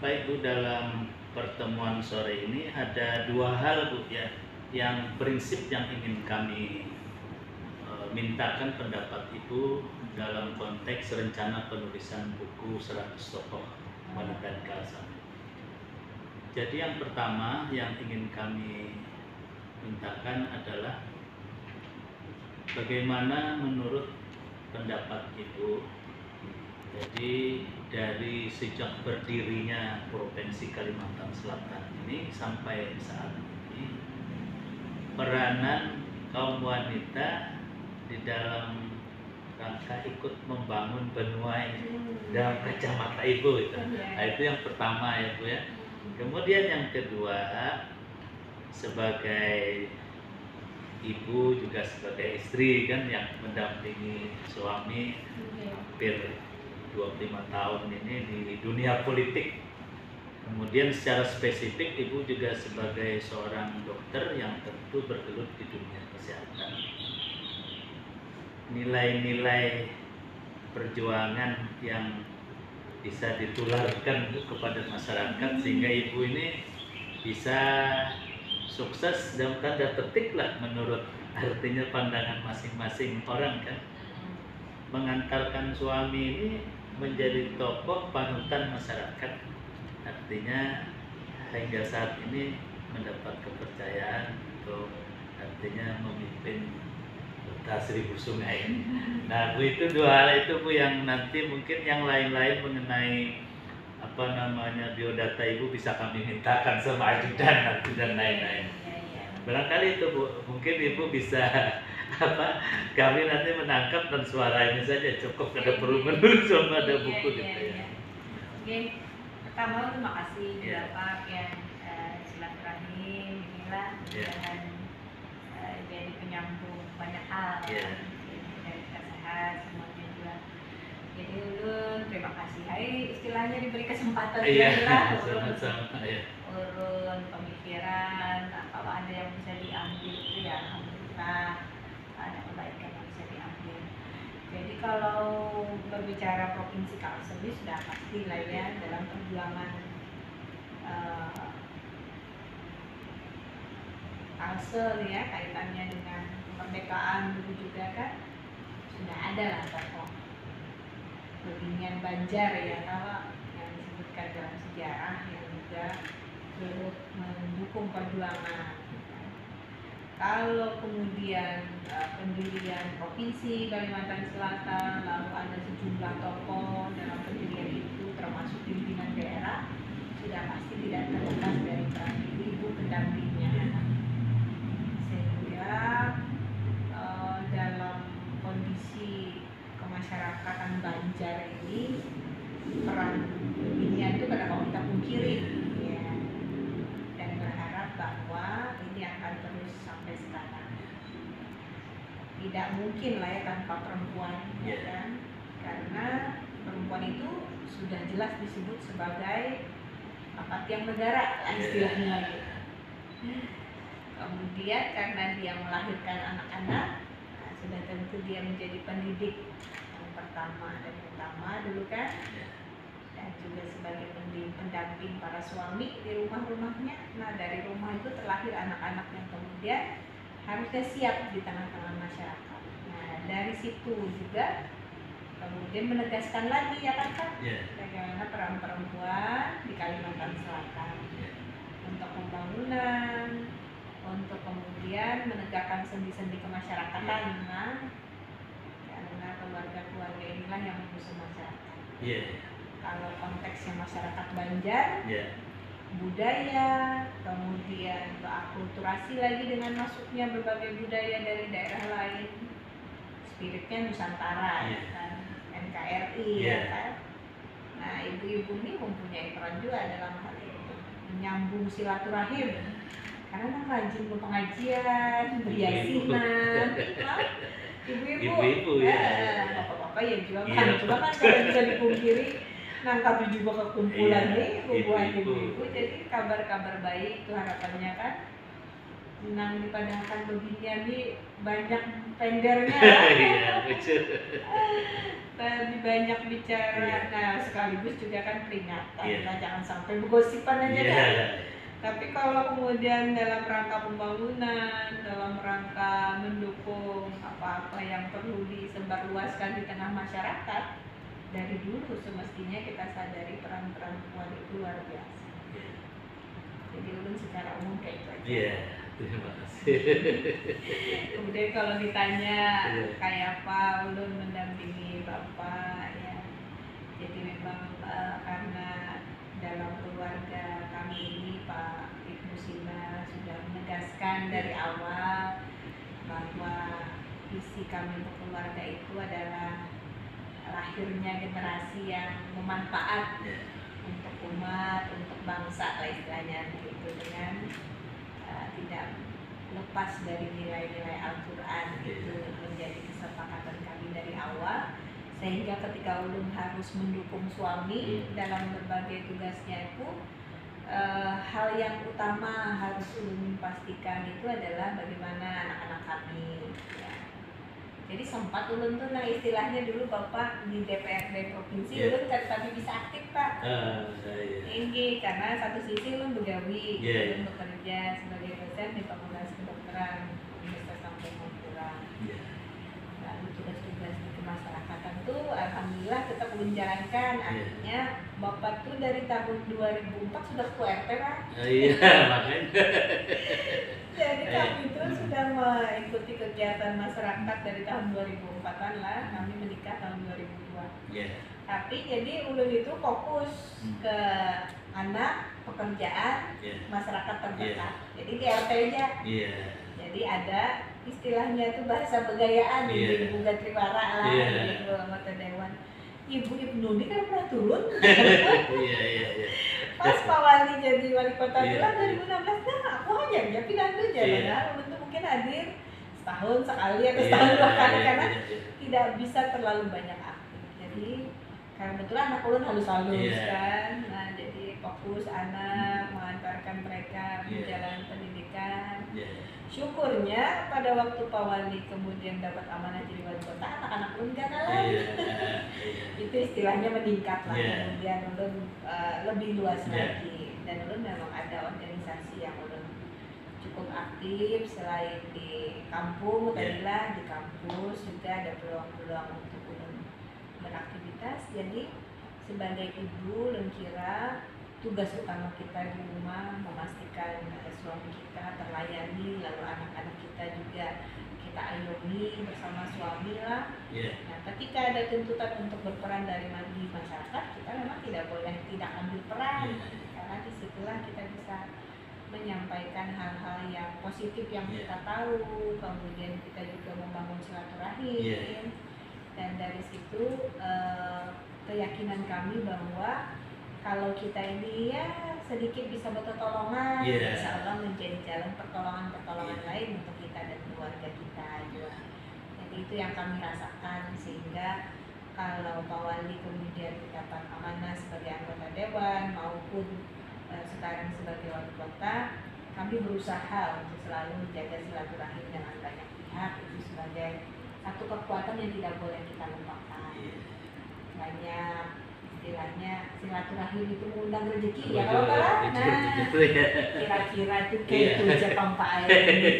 Baik Bu, dalam pertemuan sore ini ada dua hal Bu ya, yang prinsip yang ingin kami mintakan pendapat Ibu dalam konteks rencana penulisan buku 100 tokoh wanita di Kalasan. Jadi yang pertama yang ingin kami mintakan adalah bagaimana menurut pendapat Ibu, jadi dari sejak berdirinya Provinsi Kalimantan Selatan ini sampai saat ini, peranan kaum wanita di dalam rangka ikut membangun benua ini dalam kacamata Ibu itu. Nah, itu yang pertama ya Bu ya. Kemudian yang kedua, sebagai ibu juga sebagai istri kan yang mendampingi suami hampir 25 tahun ini di dunia politik. Kemudian secara spesifik Ibu juga sebagai seorang dokter yang tentu bergelut di dunia kesehatan. Nilai-nilai perjuangan yang bisa ditularkan kepada masyarakat sehingga Ibu ini bisa sukses dalam tanda petik lah menurut artinya pandangan masing-masing orang kan, mengantarkan suami ini menjadi tokoh panutan masyarakat, artinya hingga saat ini mendapat kepercayaan untuk artinya memimpin kota 1000 sungai. Nah Bu, itu dua hal itu Bu yang nanti mungkin yang lain-lain mengenai apa namanya biodata Ibu bisa kami mintakan sama ajudan nanti dan lain-lain. Barangkali itu Bu, mungkin Ibu bisa apa kami nanti menangkap dan suara ini saja cukup, ada perlu menulis sama ada buku gitu ya. Oke, pertama terima kasih Bapak yang silaturahim inilah dan jadi penyambung banyak hal dari kita sehat semuanya juga. Jadi ulun terima kasih. Istilahnya diberi kesempatan sama-sama urun pemikiran kalau ada yang bisa diambil itu ya alhamdulillah, ada kebaikan yang bisa diambil. Jadi kalau berbicara Provinsi Kalsel ini sudah pasti lah ya dalam perjuangan Kalsel ya kaitannya dengan kemerdekaan dulu juga kan sudah ada lah tokoh Bebinian Banjar ya kalau yang disebutkan dalam sejarah yang juga turut mendukung perjuangan. Kalau kemudian pendirian Provinsi Kalimantan Selatan, lalu ada sejumlah tokoh dalam pendirian itu termasuk pimpinan daerah, sudah pasti tidak terlepas dari peran ibu pendampingnya. Sehingga dalam kondisi kemasyarakatan Banjar ini peran pimpinan itu kadang kita pungkiri ya, dan berharap bahwa ini akan terus sampai sekarang. Tidak mungkin lah ya tanpa perempuan ya kan, karena perempuan itu sudah jelas disebut sebagai apa tiang negara istilahnya gitu. Kemudian karena dia melahirkan anak-anak, sudah tentu dia menjadi pendidik yang pertama dan utama dulu kan, dan juga sebagai pendamping para suami di rumah-rumahnya. Nah dari rumah itu terlahir anak-anak yang kemudian harusnya siap di tengah-tengah masyarakat. Nah dari situ juga kemudian menegaskan lagi ya kan bagaimana peran perempuan di Kalimantan Selatan untuk pembangunan, untuk kemudian menegakkan sendi-sendi kemasyarakatan, karena keluarga-keluarga inilah yang mengusung masyarakat. Kalau konteksnya masyarakat Banjar, budaya, kemudian berakulturasi lagi dengan masuknya berbagai budaya dari daerah lain, spiritnya Nusantara, ya kan? NKRI, ya kan? Nah, ibu-ibu ini mempunyai peran juga dalam hal itu, menyambung silaturahim. Karena kan rajin pengajian, berjasinan, ibu-ibu, bapak-bapak ya juga kan, cuma kan kalau bisa dipungkiri, nangkap juga kekumpulan nih, hubungan ibu-ibu, jadi kabar-kabar baik itu harapannya kan Menang dipadahkan beginian nih banyak pendernya. Iya, betul. Lebih banyak bicara. Iya. Nah, sekaligus juga kan peringatan. Iya. Nah, jangan sampai bergosipan aja Iya. kan. Tapi kalau kemudian dalam rangka pembangunan, dalam rangka mendukung apa-apa yang perlu disebarluaskan di tengah masyarakat, dari dulu semestinya kita sadari peran perempuan itu luar biasa. Jadi ulun secara umum kayak itu aja. Iya, terima kasih. Kemudian kalau ditanya Iya. kayak apa ulun mendampingi bapak ya, jadi memang karena dalam keluarga kami ini Pak Ibnu Sina sudah menegaskan dari awal bahwa visi kami untuk keluarga itu adalah lahirnya generasi yang bermanfaat Iya. untuk umat, untuk bangsa lah istilahnya begitu, dengan tidak lepas dari nilai-nilai Al-Quran. Itu menjadi kesepakatan kami dari awal, sehingga ketika ulun harus mendukung suami dalam berbagai tugasnya itu, hal yang utama harus ulun pastikan itu adalah bagaimana anak-anak kami ya. Jadi sempat ulun tuh nah istilahnya dulu bapak di DPRD provinsi ulun kan tapi bisa aktif pak. Tinggi karena satu sisi ulun begawi, ulun bekerja sebagai dosen di Fakultas Kedokteran Universitas Lampung Mangkurat. Lalu tugas-tugas di kemasyarakatan tuh alhamdulillah tetap ulun jalankan. Artinya bapak tuh dari tahun 2004 sudah ke RT pak. Iya, makanya. Jadi kami itu sudah mengikuti kegiatan masyarakat dari tahun 2004-an lah, kami menikah tahun 2002. Tapi jadi ulun itu fokus ke anak, pekerjaan, masyarakat terdekat. Jadi di RT aja. Jadi ada istilahnya itu bahasa begayaan, Ibu Gatriwara lah, Ibu anggota dewan. Ibu Ibnu ini kan pernah turun. Pas Pak Wali jadi wali kota Tulang 2016, nah aku hanya pindah aja, padahal untuk mungkin hadir setahun sekali atau setahun dua kali karena tidak bisa terlalu banyak aktif. Jadi karena kebetulan anak ulun halus-halus kan, nah jadi fokus anak, mengantarkan mereka menjalani pendidikan. Syukurnya pada waktu Pak Wali kemudian dapat amanah jadi wali kota, anak-anak ulun gak kalah. Itu istilahnya meningkat lah, kemudian ulun lebih luas lagi, dan ulun memang ada organisasi yang ulun cukup aktif selain di kampung, tadilah di kampus juga ada peluang-peluang untuk ulun beraktivitas. Jadi sebagai ibu ulun kira tugas utama kita di rumah memastikan suami kita terlayani, lalu anak-anak kita juga kita ayomi bersama suami lah. Nah, ketika ada tuntutan untuk berperan dari di masyarakat, kita memang tidak boleh tidak ambil peran, karena disitulah kita bisa menyampaikan hal-hal yang positif yang kita tahu, kemudian kita juga membangun silaturahim, dan dari situ keyakinan kami bahwa kalau kita ini ya sedikit bisa bertolongan, insya Allah menjadi jalan pertolongan lain untuk kita dan keluarga kita juga. Jadi itu yang kami rasakan, sehingga kalau Pak Wali kemudian mendapat amanah sebagai anggota dewan maupun sekarang sebagai wali kota, kami berusaha untuk selalu menjaga silaturahim dengan banyak pihak. Itu sebagai satu kekuatan yang tidak boleh kita lupakan. Banyak istilahnya silaturahim itu mengundang rezeki ya kalau kalah. Nah, kira-kira itu kayak itu aja pampa air ini.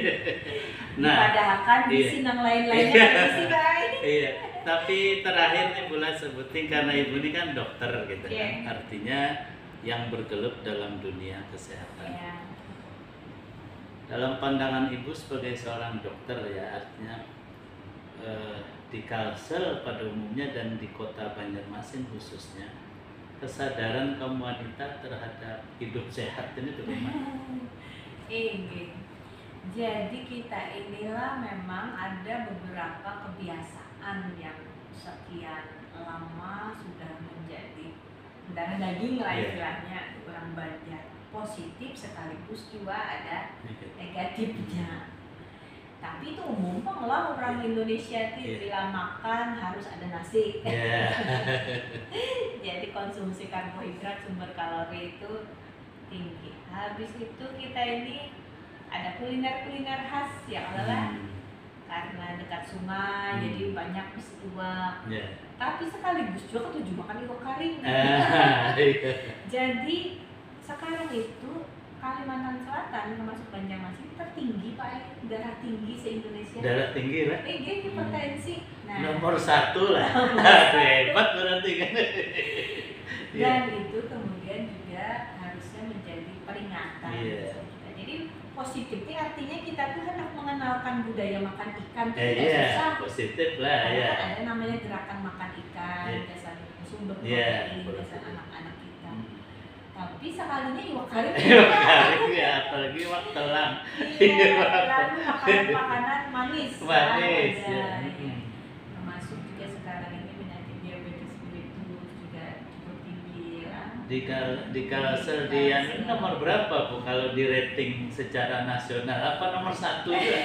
Dipadahkan di sinang lain-lainnya isi lain. Tapi terakhir nih Bula sebutin karena ibu ini kan dokter gitu kan, artinya yang bergelut dalam dunia kesehatan. Dalam pandangan ibu sebagai seorang dokter ya, artinya di Kalsel pada umumnya dan di kota Banjarmasin khususnya, kesadaran kaum wanita terhadap hidup sehat ini bagaimana? Jadi kita inilah memang ada beberapa kebiasaan yang sekian lama sudah menjadi darah daging lah istilahnya orang Banjar, positif sekaligus juga ada negatifnya. Tapi itu umum lah orang Indonesia itu bila makan harus ada nasi. Jadi konsumsi karbohidrat sumber kalori itu tinggi. Habis itu kita ini ada kuliner-kuliner khas yang adalah karena dekat sungai jadi banyak iwak. Tapi sekaligus juga ketujuh makan iwak kari. Jadi sekarang itu Kalimantan Selatan termasuk Banjarmasin tertinggi Pak, darah tinggi se-Indonesia. Darah tinggi lah. Hipertensi. Nah, nomor 1 lah. Hebat berarti kan. Dan itu kemudian juga harusnya menjadi peringatan. Jadi positifnya artinya kita tuh hendak mengenalkan budaya makan ikan tidak susah. Positif lah ya. Ada namanya gerakan makan ikan, dasar sumber protein, dasar anak-anak kita. Tapi sekalinya iwak kari. Apalagi iwak telang. Lalu makanan-makanan manis. Manis. Termasuk juga sekarang ini penyakit diabetes mellitus juga cukup tinggi ya. Di Kalsel di nomor berapa Bu kalau di rating secara nasional? Apa nomor 1 juga?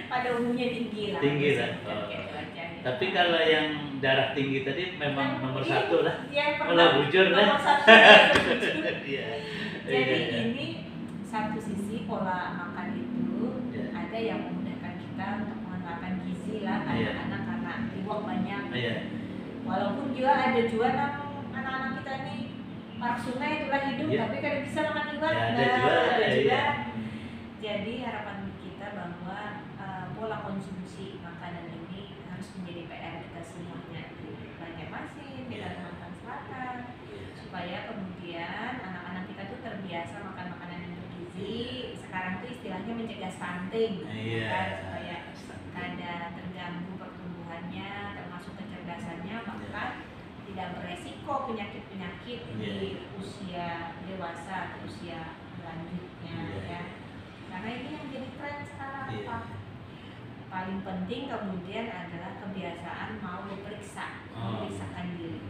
Pada umumnya tinggi lah. Tinggi lah. Tapi kalau yang darah tinggi tadi memang nomor 1 lah. Malah bujur lah. Nomor 1. Jadi ini satu sisi pola makan itu ada yang memudahkan kita untuk mengenalkan gizi lah anak-anak karena iwak banyak. Walaupun juga ada juga anak-anak kita ini park sungai itulah hidup tapi kadang bisa makan iwak. Ada juga. Jadi harapan kita bahwa pola konsumsi makanan ini harus menjadi PR kita semuanya di Banjarmasin, di Kalimantan Selatan, supaya kemudian anak-anak kita tuh terbiasa makan makanan yang bergizi. Sekarang tuh istilahnya mencegah stunting, kan, supaya tidak terganggu pertumbuhannya, termasuk kecerdasannya, maka tidak beresiko penyakit-penyakit di usia dewasa atau usia lanjutnya ya. Karena ini yang jadi tren sekarang Pak. Paling penting kemudian adalah kebiasaan mau diperiksa, memeriksakan diri.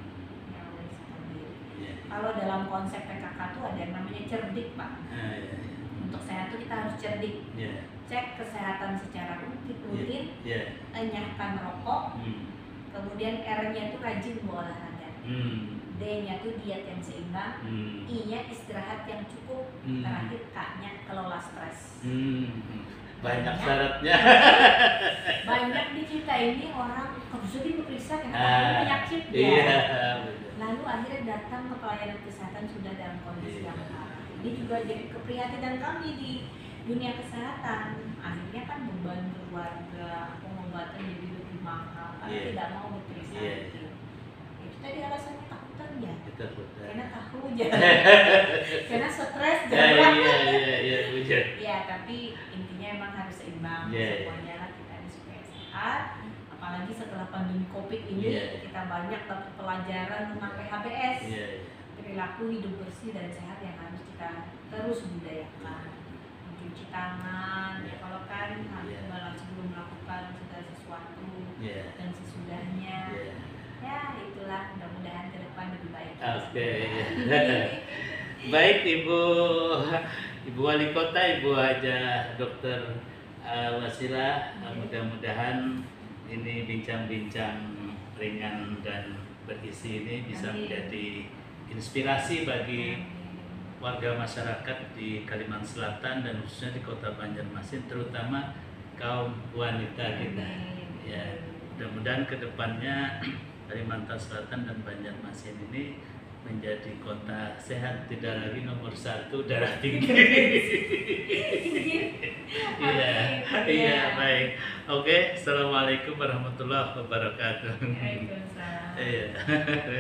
Kalau dalam konsep PKK itu ada yang namanya cerdik Pak. Untuk sehat itu kita harus cerdik. Cek kesehatan secara rutin, enyahkan rokok, kemudian R-nya itu rajin berolahraga, D-nya itu diet yang seimbang, I-nya istirahat yang cukup, terakhir K-nya kelola stres. Banyak syaratnya. Banyak di kita ini orang harusnya diperiksa karena penyakit lalu akhirnya datang ke pelayanan kesehatan sudah dalam kondisi yang parah. Ini juga jadi keprihatinan kami di dunia kesehatan. Akhirnya kan beban keluarga, pengobatan jadi lebih mahal karena tidak mau diperiksa. Itu tadi alasannya takutan ya. Karena takut karena stres ya, tapi intinya emang harus seimbang semuanya lah kita ini supaya sehat. Apalagi setelah pandemi Covid ini kita banyak dapat pelajaran tentang PHBS, perilaku hidup bersih dan sehat yang harus kita terus budayakan. Mencuci tangan, ya kalau kan harus sebelum melakukan segala sesuatu dan sesudahnya. Ya itulah, mudah-mudahan ke depan lebih baik. Baik Ibu Wali Kota, Ibu Haja Dr. Wasilah, mudah-mudahan ini bincang-bincang ringan dan berisi ini bisa menjadi inspirasi bagi warga masyarakat di Kalimantan Selatan dan khususnya di Kota Banjarmasin, terutama kaum wanita kita. Ya, mudah-mudahan kedepannya Kalimantan Selatan dan Banjarmasin ini menjadi kota sehat, tidak lagi nomor 1 darah tinggi. Iya, baik. Oke, assalamualaikum warahmatullahi wabarakatuh. Waalaikumsalam.